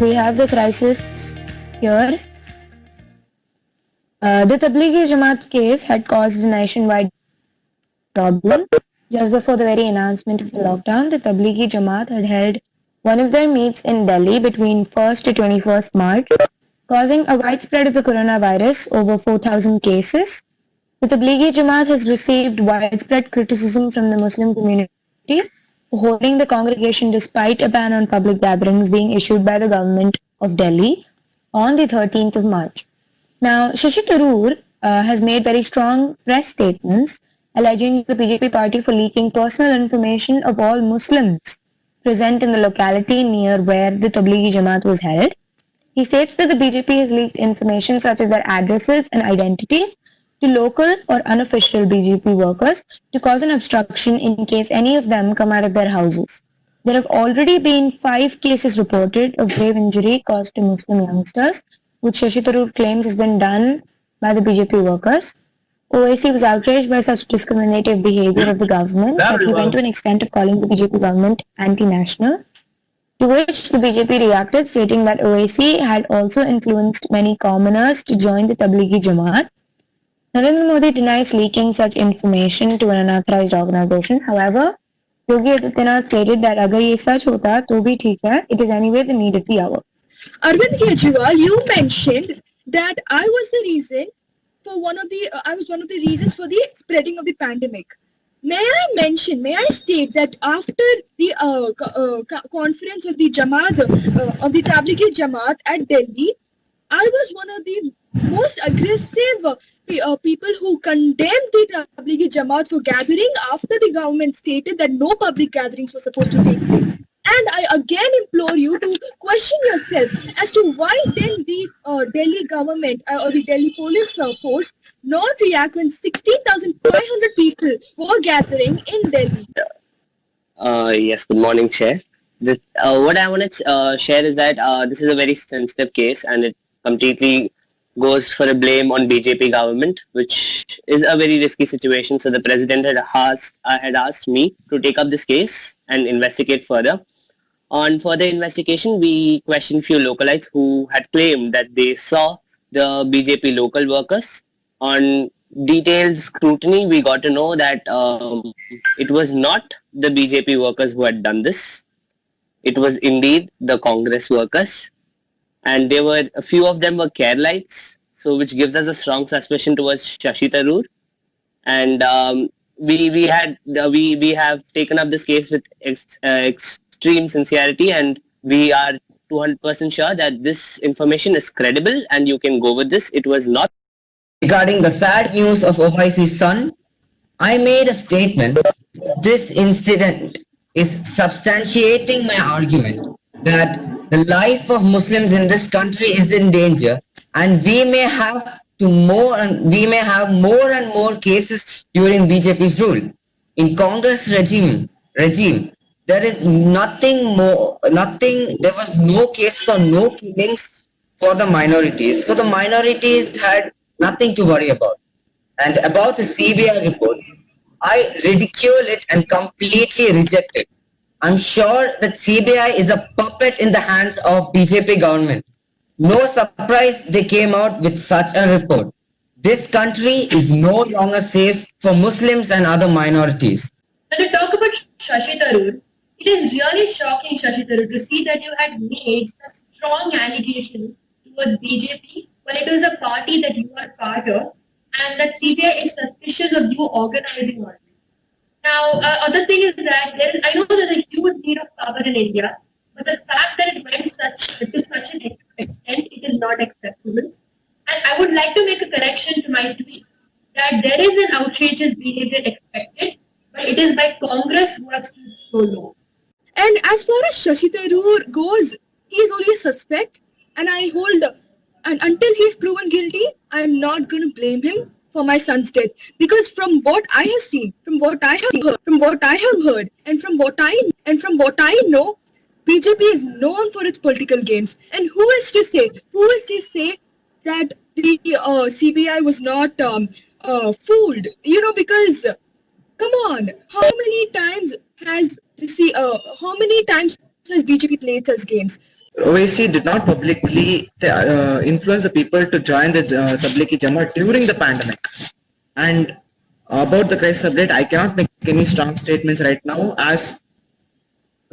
we have the crisis here. The Tablighi Jamaat case had caused a nationwide problem. Just before the very announcement of the lockdown, the Tablighi Jamaat had held one of their meets in Delhi between 1st to 21st March, causing a widespread of the coronavirus, over 4,000 cases. The Tablighi Jamaat has received widespread criticism from the Muslim community for holding the congregation despite a ban on public gatherings being issued by the government of Delhi on the 13th of March. Now, Shashi Tharoor has made very strong press statements alleging the BJP party for leaking personal information of all Muslims present in the locality near where the Tablighi Jamaat was held. He states that the BJP has leaked information such as their addresses and identities to local or unofficial BJP workers to cause an obstruction in case any of them come out of their houses. There have already been 5 cases reported of grave injury caused to Muslim youngsters, which Shashi Tharoor claims has been done by the BJP workers. OIC was outraged by such discriminative behavior of the government that he went to an extent of calling the BJP government anti-national, to which the BJP reacted, stating that OIC had also influenced many commoners to join the Tablighi Jamaat. Narendra Modi denies leaking such information to an unauthorized organization. However, Yogi Adityanath stated that agar ye sach hota to bhi theek hai, it is anyway the need of the hour. Arvind Kejriwal, you mentioned that I was one of the reasons for the spreading of the pandemic. May I state that after the conference of the Jamaat, of the Tablighi Jamaat at Delhi, I was one of the most aggressive people who condemned the Tablighi Jamaat for gathering after the government stated that no public gatherings were supposed to take place. And I again implore you to question yourself as to why then the Delhi government or the Delhi police force not react when 16,500 people were gathering in Delhi. Yes, good morning, Chair. What I want to share is that this is a very sensitive case and it completely goes for a blame on BJP government, which is a very risky situation. So the president had asked me to take up this case and investigate further. On further investigation, we questioned few localites who had claimed that they saw the BJP local workers. On detailed scrutiny, we got to know that it was not the BJP workers who had done this. It was indeed the Congress workers. And there were a few of them were Keralites, so which gives us a strong suspicion towards Shashi Tharoor. And we have taken up this case with extreme sincerity, and we are 200% sure that this information is credible and you can go with this. It was not. Regarding the sad news of OIC's son, I made a statement. This incident is substantiating my argument that the life of Muslims in this country is in danger, and we may have more and more cases during BJP's rule. In Congress regime, there is there was no cases or no killings for the minorities. So the minorities had nothing to worry about. And about the CBI report, I ridicule it and completely reject it. I'm sure that CBI is a puppet in the hands of BJP government. No surprise they came out with such a report. This country is no longer safe for Muslims and other minorities. When you talk about Shashi Tharoor, it is really shocking, Shashi Tharoor, to see that you had made such strong allegations towards BJP when it was a party that you are part of, and that CBI is suspicious of you organizing all this. Now, other thing is that I know there's a huge need of power in India, but the fact that it went to such an extent, it is not acceptable. And I would like to make a correction to my tweet that there is an outrageous behavior expected, but it is by Congress who have stood so low. And as far as Shashi Tharoor goes, he is only a suspect, and until he is proven guilty, I am not going to blame him for my son's death, because from what I have seen, from what I have heard, and from what I know, BJP is known for its political games. And who is to say that the CBI was not fooled? Because come on, how many times has BJP played such games? Owaisi did not publicly influence the people to join the Tablighi Jamaat during the pandemic. And about the crisis update, I cannot make any strong statements right now as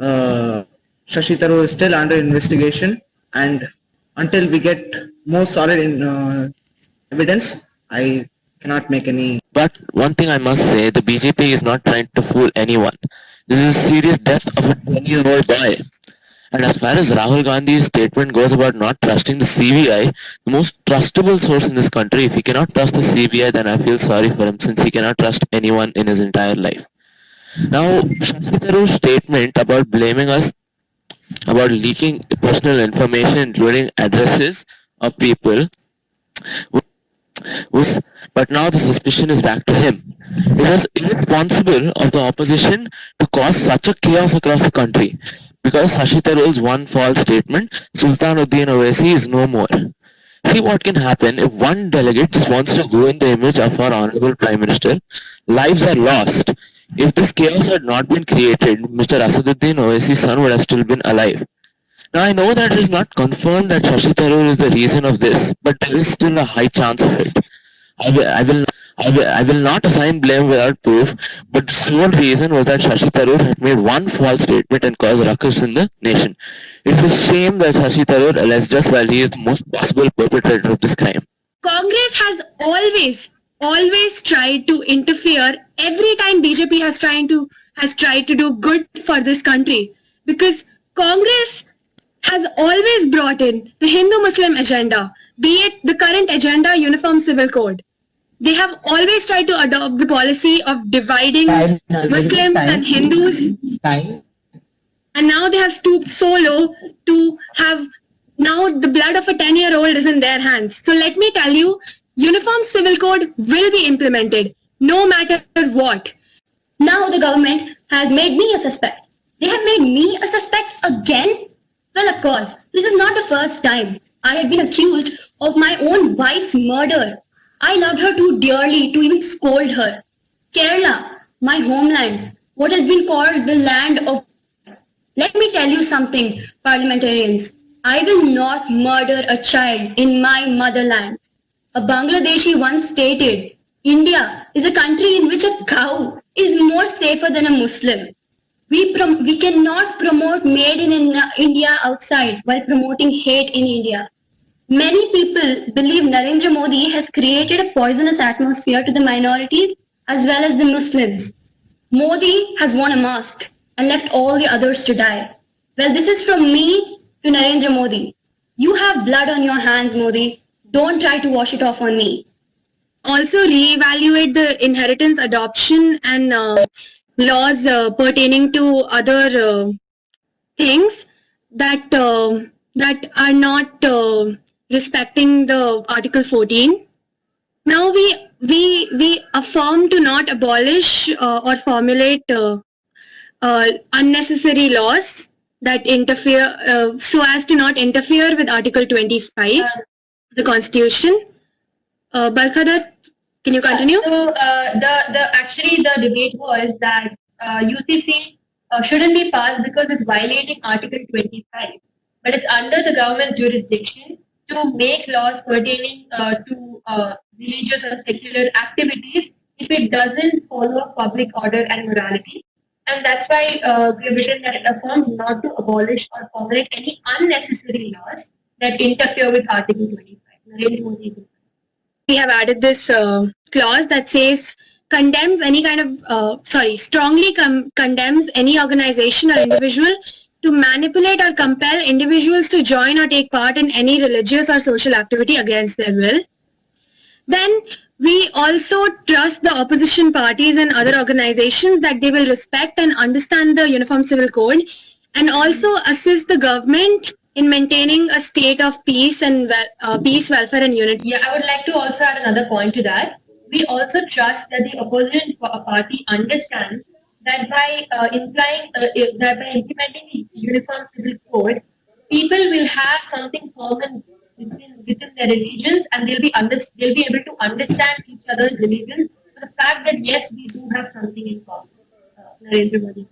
Shashi Tharoor is still under investigation, and until we get more solid evidence, I cannot make any. But one thing I must say, the BJP is not trying to fool anyone. This is a serious death of a 10-year-old boy. And as far as Rahul Gandhi's statement goes about not trusting the CBI, the most trustable source in this country, if he cannot trust the CBI, then I feel sorry for him, since he cannot trust anyone in his entire life. Now, Shashi Tharoor's statement about blaming us, about leaking personal information, including addresses of people, but now the suspicion is back to him. It was irresponsible of the opposition to cause such a chaos across the country. Because Shashi Tharoor's one false statement, Sultanuddin Owaisi is no more. See what can happen if one delegate just wants to ruin the image of our Honorable Prime Minister. Lives are lost. If this chaos had not been created, Mr. Asaduddin Owaisi's son would have still been alive. Now I know that it is not confirmed that Shashi Tharoor is the reason of this, but there is still a high chance of it. I will not assign blame without proof, but the sole reason was that Shashi Tharoor had made one false statement and caused ruckus in the nation. It's a shame that Shashi Tharoor alleged us while he is the most possible perpetrator of this crime. Congress has always tried to interfere every time BJP has tried to do good for this country, because Congress has always brought in the Hindu-Muslim agenda, be it the current agenda, Uniform Civil Code. They have always tried to adopt the policy of dividing Muslims and Hindus. And now they have stooped so low to have, now the blood of a 10-year-old is in their hands. So let me tell you, Uniform Civil Code will be implemented, no matter what. Now the government has made me a suspect. They have made me a suspect again? Well, of course, this is not the first time I have been accused of my own wife's murder. I loved her too dearly to even scold her. Kerala, my homeland, what has been called the land of... Let me tell you something, parliamentarians. I will not murder a child in my motherland. A Bangladeshi once stated, India is a country in which a cow is more safer than a Muslim. We cannot promote made in India outside while promoting hate in India. Many people believe Narendra Modi has created a poisonous atmosphere to the minorities as well as the Muslims. Modi has worn a mask and left all the others to die. Well, this is from me to Narendra Modi. You have blood on your hands, Modi. Don't try to wash it off on me. Also reevaluate the inheritance adoption and laws pertaining to other things that are not respecting the Article 14. Now we affirm to not abolish or formulate unnecessary laws that interfere so as to not interfere with Article 25 of the Constitution. Barkhadar, can you continue? So the debate was that UCC shouldn't be passed because it's violating Article 25, but it's under the government jurisdiction to make laws pertaining to religious or secular activities if it doesn't follow public order and morality. And that's why we have written that it affirms not to abolish or formulate any unnecessary laws that interfere with Article 25. We have added this clause that says condemns any kind of, strongly condemns any organization or individual to manipulate or compel individuals to join or take part in any religious or social activity against their will. Then we also trust the opposition parties and other organizations that they will respect and understand the Uniform Civil Code and also assist the government in maintaining a state of peace and peace, welfare and unity. Yeah, I would like to also add another point to that. We also trust that the opposition party understands that by implementing the Uniform Civil Code, people will have something common within their religions, and they'll be able to understand each other's religions. So the fact that yes, we do have something in common. Narendra Modi.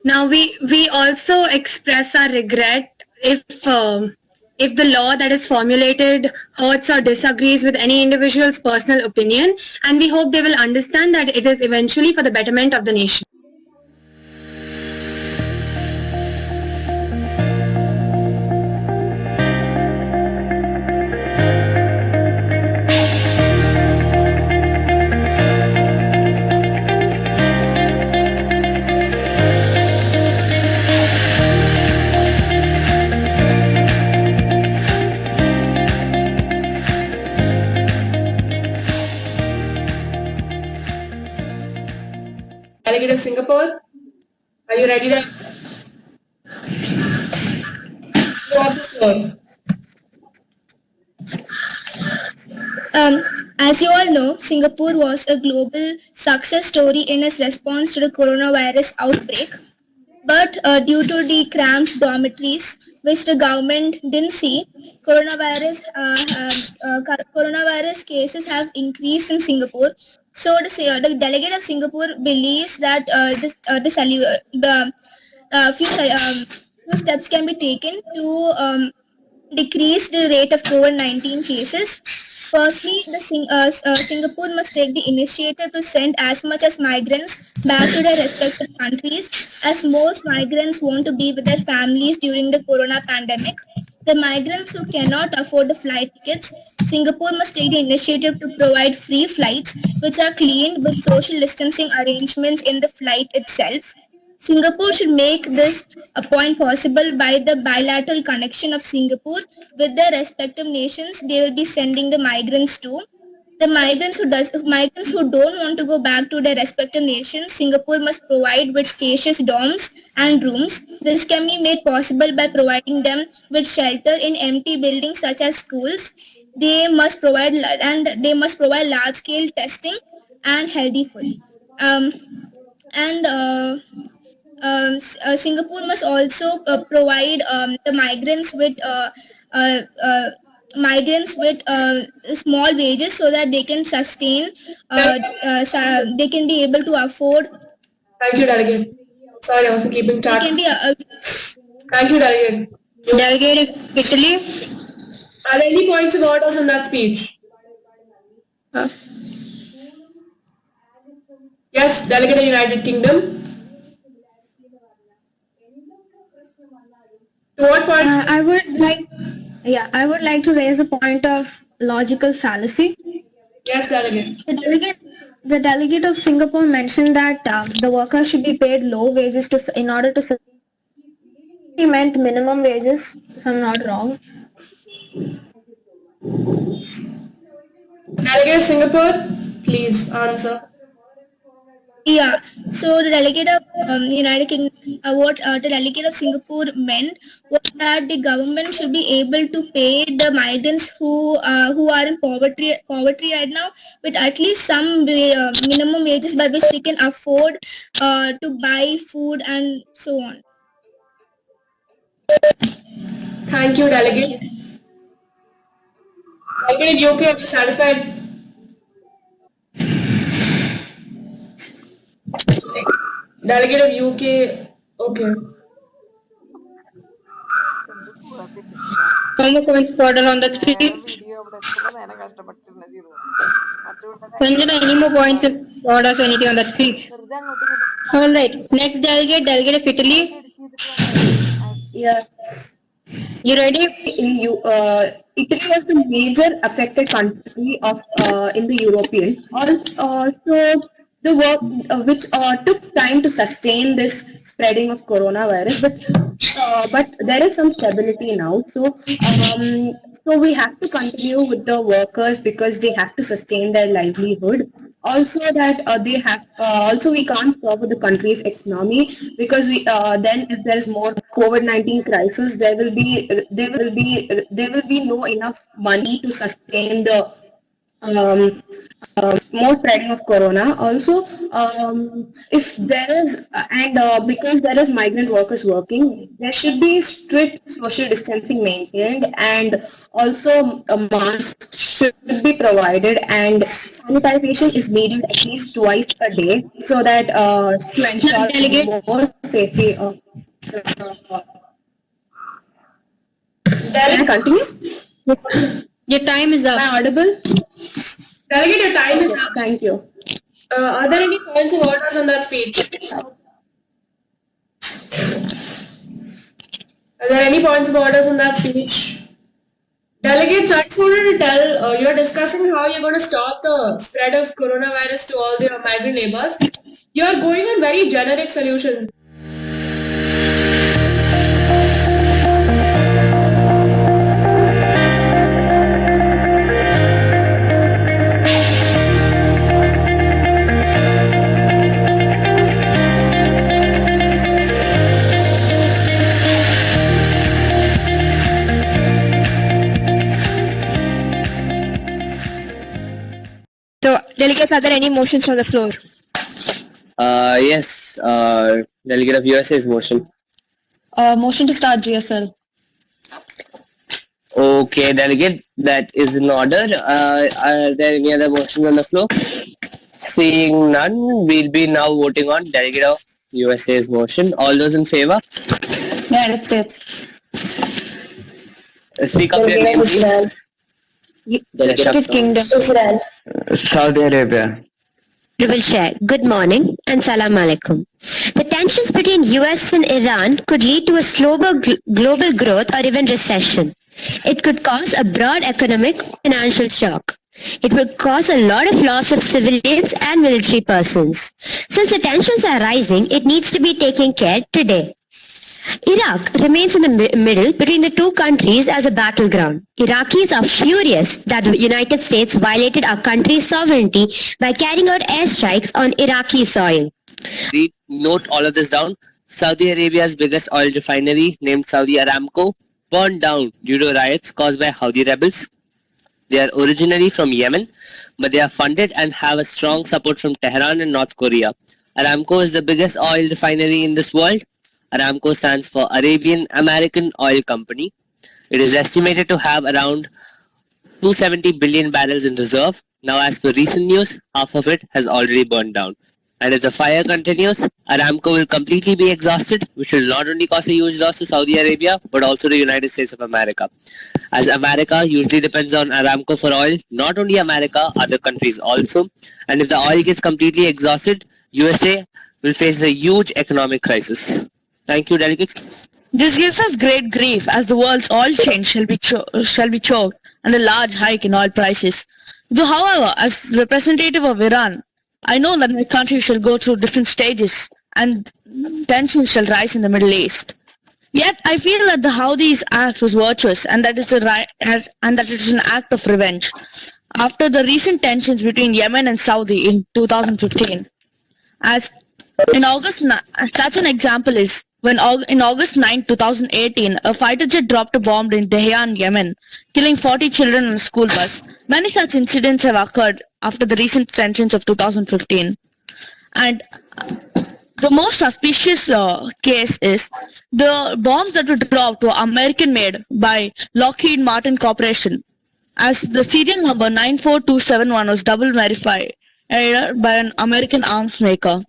Now we also express our regret if the law that is formulated hurts or disagrees with any individual's personal opinion, and we hope they will understand that it is eventually for the betterment of the nation. Delegate of Singapore, are you ready to? You have the floor. As you all know, Singapore was a global success story in its response to the coronavirus outbreak. But due to the cramped dormitories, which the government didn't see, coronavirus cases have increased in Singapore. So the delegate of Singapore believes that few steps can be taken to decrease the rate of COVID-19 cases. Firstly, Singapore must take the initiative to send as much as migrants back to their respective countries, as most migrants want to be with their families during the corona pandemic. The migrants who cannot afford the flight tickets, Singapore must take the initiative to provide free flights which are cleaned with social distancing arrangements in the flight itself. Singapore should make this a point possible by the bilateral connection of Singapore with their respective nations they will be sending the migrants to. The migrants who don't want to go back to their respective nations, Singapore must provide with spacious dorms and rooms. This can be made possible by providing them with shelter in empty buildings such as schools. They must provide large-scale testing and healthy food. Singapore must also provide the migrants with small wages so that they can sustain, they can be able to afford. Thank you, Delegate. Sorry, I wasn't keeping track. Thank you, Delegate. Delegate Italy. Are there any points of orders in that speech? Yes, Delegate of United Kingdom. To what point? I would like to raise a point of logical fallacy. Yes, Delegate. The delegate of Singapore mentioned that the workers should be paid low wages in order to. He meant minimum wages, if I'm not wrong. Delegate of Singapore, please answer. Yeah, so the delegate of United Kingdom, what the delegate of Singapore meant was that the government should be able to pay the migrants who are in poverty right now with at least some minimum wages by which they can afford to buy food and so on. Thank you, Delegate. Delegate of UK, are you satisfied? Delegate of UK, okay. One points order on the speech. Sanjana, any more points of orders or anything on that speech? All right. Next delegate of Italy. Yeah. You ready? Italy was a major affected country in the European. Also, the work which took time to sustain this spreading of coronavirus, but there is some stability now. So we have to continue with the workers because they have to sustain their livelihood. Also that they have also we can't stop with the country's economy because then if there is more COVID-19 crisis, there will be no enough money to sustain the more spreading of corona. Also, if there is because there is migrant workers working, there should be strict social distancing maintained, and also a mask should be provided, and sanitization is needed at least twice a day so that to ensure more safety of Can I continue? Your time is up. Am I audible? Delegate, your time is up. Thank you. Are there any points of orders on that speech? Are there any points of orders on that speech? Delegates, I just wanted to tell, you're discussing how you're going to stop the spread of coronavirus to all your migrant neighbors. You're going on very generic solutions. So, delegates, are there any motions on the floor? Yes, Delegate of USA's motion. Motion to start GSL. Okay, Delegate, that is in order. Are there any other motions on the floor? Seeing none, we'll be now voting on Delegate of USA's motion. All those in favor? United States. Speak up your name, please. United Kingdom. Israel. Saudi Arabia. Triple Chair, good morning and salam alaikum. The tensions between US and Iran could lead to a slower global growth or even recession. It could cause a broad economic financial shock. It would cause a lot of loss of civilians and military persons. Since the tensions are rising, it needs to be taken care today. Iraq remains in the middle between the two countries as a battleground. Iraqis are furious that the United States violated our country's sovereignty by carrying out airstrikes on Iraqi soil. Note all of this down. Saudi Arabia's biggest oil refinery, named Saudi Aramco, burned down due to riots caused by Houthi rebels. They are originally from Yemen, but they are funded and have a strong support from Tehran and North Korea. Aramco is the biggest oil refinery in this world. Aramco stands for Arabian American Oil Company. It is estimated to have around 270 billion barrels in reserve. Now, as per recent news, half of it has already burned down. And if the fire continues, Aramco will completely be exhausted, which will not only cause a huge loss to Saudi Arabia, but also the United States of America. As America usually depends on Aramco for oil, not only America, other countries also. And if the oil gets completely exhausted, USA will face a huge economic crisis. Thank you, delegates. This gives us great grief as the world's oil chain shall be choked and a large hike in oil prices. Though, however, as representative of Iran, I know that my country shall go through different stages and tensions shall rise in the Middle East. Yet, I feel that the Houthis' act was virtuous and that it is an act of revenge after the recent tensions between Yemen and Saudi in 2015. As in August, such an example is when in August 9, 2018, a fighter jet dropped a bomb in Dahyan, Yemen, killing 40 children on a school bus. Many such incidents have occurred after the recent tensions of 2015. And the most suspicious case is the bombs that were dropped were American-made by Lockheed Martin Corporation, as the serial number 94271 was double verified by an American arms maker.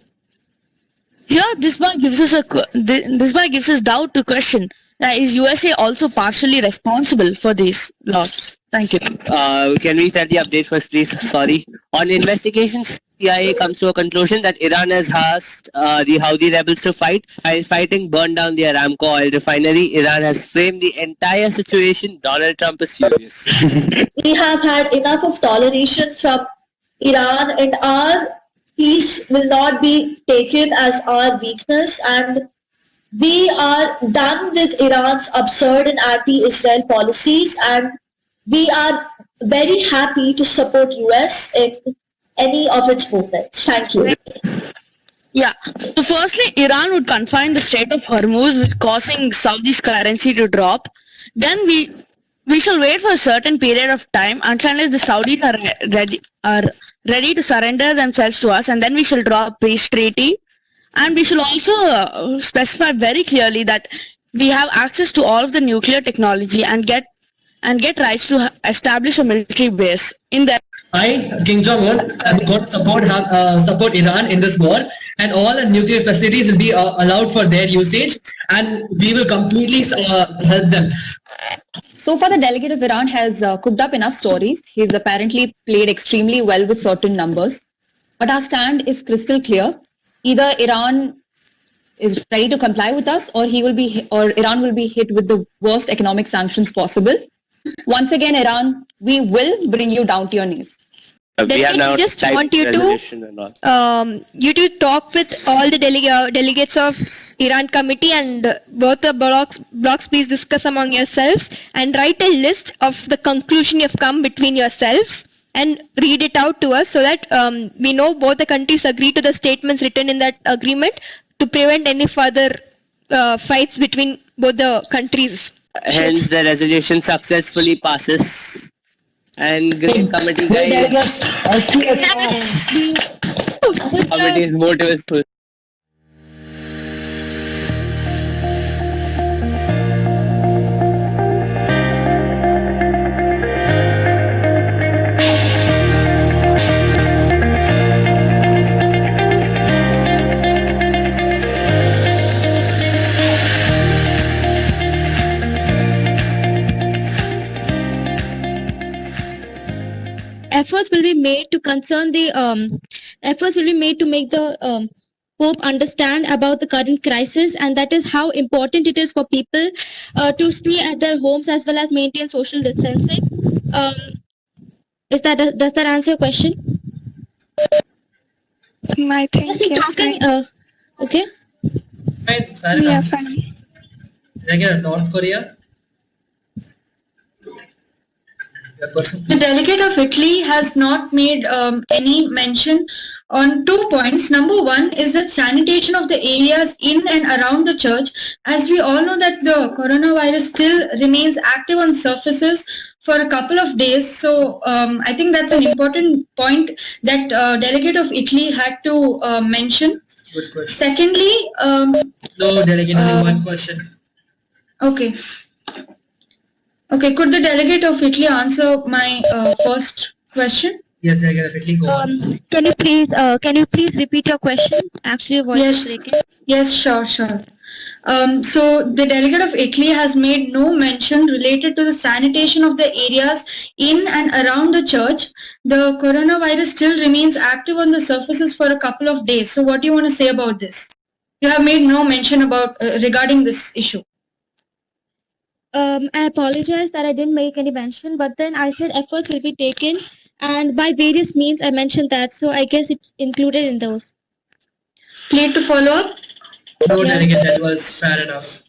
Here, this gives us doubt to question: is USA also partially responsible for these loss? Thank you. Can we tell the update first, please? Sorry. On investigations, CIA comes to a conclusion that Iran has asked the Houthi rebels to fight. While fighting burned down the Aramco oil refinery, Iran has framed the entire situation. Donald Trump is furious. We have had enough of toleration from Iran, and our peace will not be taken as our weakness, and we are done with Iran's absurd and anti-Israel policies, and we are very happy to support US in any of its movements. Thank you. Yeah. So firstly, Iran would confine the Strait of Hormuz, causing Saudi's currency to drop. Then we shall wait for a certain period of time until the Saudis are ready to surrender themselves to us, and then we shall draw a peace treaty. And we shall also specify very clearly that we have access to all of the nuclear technology and get rights to establish a military base in there. Kim Jong-un, am going to support Iran in this war, and all the nuclear facilities will be allowed for their usage, and we will completely help them. So far, the delegate of Iran has cooked up enough stories. He's apparently played extremely well with certain numbers. But our stand is crystal clear. Either Iran is ready to comply with us, or Iran will be hit with the worst economic sanctions possible. Once again, Iran, we will bring you down to your knees. We have now just typed want you resolution and all. you to talk with all the delegates of Iran committee, and both the blocks please discuss among yourselves and write a list of the conclusion you've come between yourselves and read it out to us, so that we know both the countries agree to the statements written in that agreement to prevent any further fights between both the countries. Hence, the resolution successfully passes. And great committee, guys. Committee's motive is full. Efforts will be made to make the Pope understand about the current crisis, and that is how important it is for people to stay at their homes as well as maintain social distancing. Does that answer your question? I think yes. Okay. Fine, fair enough. Yeah, fine. Again, North Korea. The delegate of Italy has not made any mention on 2 points. Number one is the sanitation of the areas in and around the church. As we all know that the coronavirus still remains active on surfaces for a couple of days. So I think that's an important point that delegate of Italy had to mention. Good question. Secondly, No, delegate, only one question. Okay. Okay, could the delegate of Italy answer my first question? Yes, delegate of Italy, go on. Can you please repeat your question? Actually, your voice is breaking. Yes, sure. So the delegate of Italy has made no mention related to the sanitation of the areas in and around the church. The coronavirus still remains active on the surfaces for a couple of days. So what do you want to say about this? You have made no mention about regarding this issue. I apologize that I didn't make any mention, but then I said efforts will be taken, and by various means I mentioned that, so I guess it's included in those. Need to follow up? No, delegate, that was fair enough.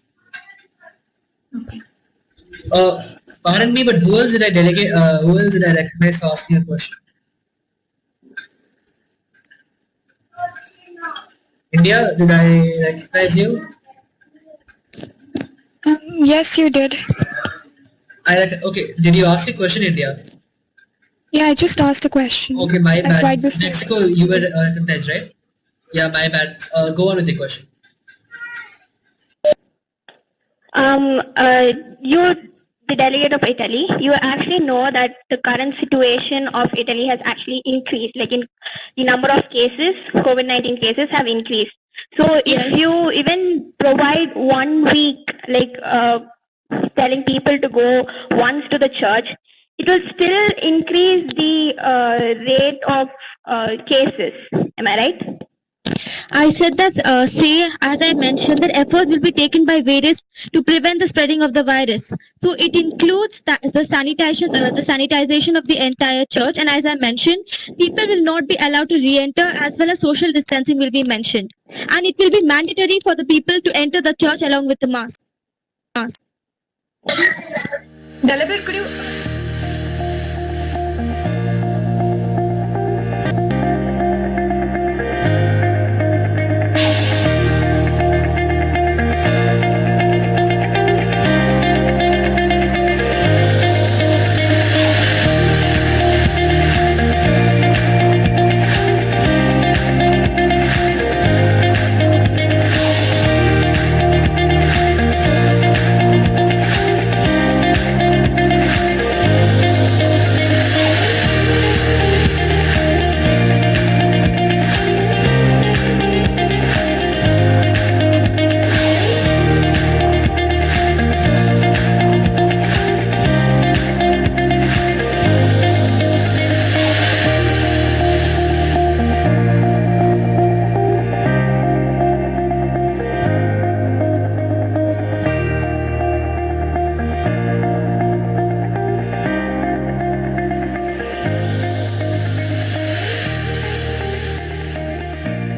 Okay. Pardon me, but who else did I recognize for asking a question? India, did I recognize you? Yes, you did. Okay, did you ask a question, India? Yeah, I just asked a question. Okay, my Like bad. right before. Mexico, you were recognized, right? Yeah, my bad. Go on with the question. You, the delegate of Italy, you actually know that the current situation of Italy has actually increased, like in the number of cases, COVID-19 cases have increased. So if you even provide 1 week, like telling people to go once to the church, it will still increase the rate of cases. Am I right? I said that, as I mentioned, that efforts will be taken by various to prevent the spreading of the virus. So it includes the sanitization of the entire church. And as I mentioned, people will not be allowed to re-enter, as well as social distancing will be mentioned. And it will be mandatory for the people to enter the church along with the mask. Delegate, could you... Bye.